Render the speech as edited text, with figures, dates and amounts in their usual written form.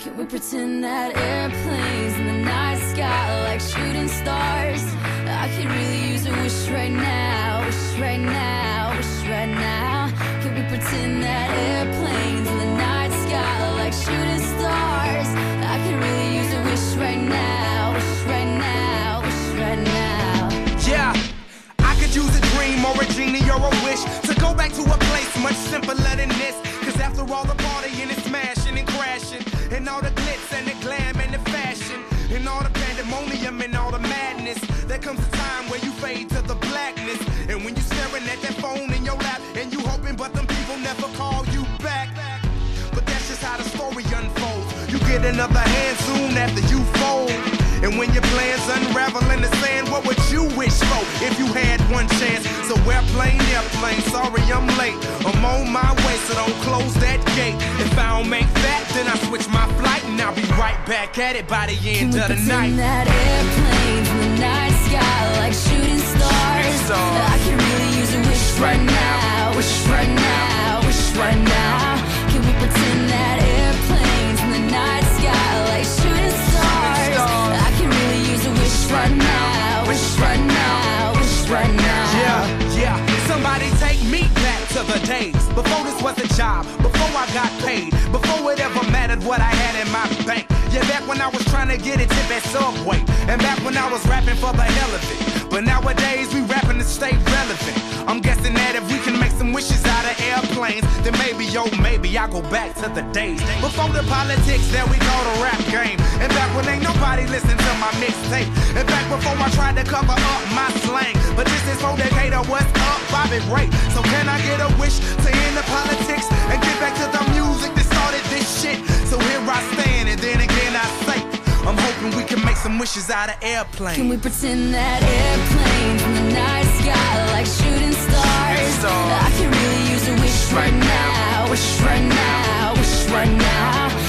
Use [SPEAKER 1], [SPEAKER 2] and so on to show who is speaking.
[SPEAKER 1] Can we pretend that airplanes in the night sky like shooting stars? I could really use a wish right now, wish right now, wish right now. Can we pretend that airplanes in the night sky like shooting stars? I could really use a wish right now, wish right now, wish right now.
[SPEAKER 2] Yeah, I could use a dream or a genie or a wish to go back to a place much simpler than this. Cause after all the partying and smashing and crashing, and all the glitz and the glam and the fashion, and all the pandemonium and all the madness, there comes a time where you fade to the blackness. And when you staring at that phone in your lap, and you hoping but them people never call you back. But that's just how the story unfolds. You get another hand soon after you fold. And when your plans unravel in the sand, what would you wish for if you had one chance? So airplane, sorry I'm late. I'm on my way, so don't close that gate. If I don't make that, then I switch my flight, and I'll be right back at it by the end of the night.
[SPEAKER 1] Can we pretend that airplanes in the night sky like shooting stars? I can really use a wish right now, wish right now, wish right now. Can we pretend that airplanes in the night sky like shooting stars? I can really use a wish right now, wish right now, wish right now.
[SPEAKER 2] Yeah, somebody take me back to the days before this was a job, before I got paid, before it ever mattered what I had in my bank. Yeah, back when I was trying to get a tip at Subway, and back when I was rapping for the hell of it. But nowadays we rapping to stay relevant. I'm guessing that if we can make some wishes out of airplanes, then maybe, yo, maybe I'll go back to the days before the politics that we call the rap game. And back when ain't nobody listened to my mixtape. And back before I tried to cover up my slang. But this is for Decatur, what's up, Bobby Ray? So can I get a wish to end the politics and get back to the music that started this shit? So here I stand, and then again I say, I'm hoping we can make some wishes out of airplanes.
[SPEAKER 1] Can we pretend that airplanes in the night sky like shooting stars? I can really use a wish right now, wish right now, wish right now.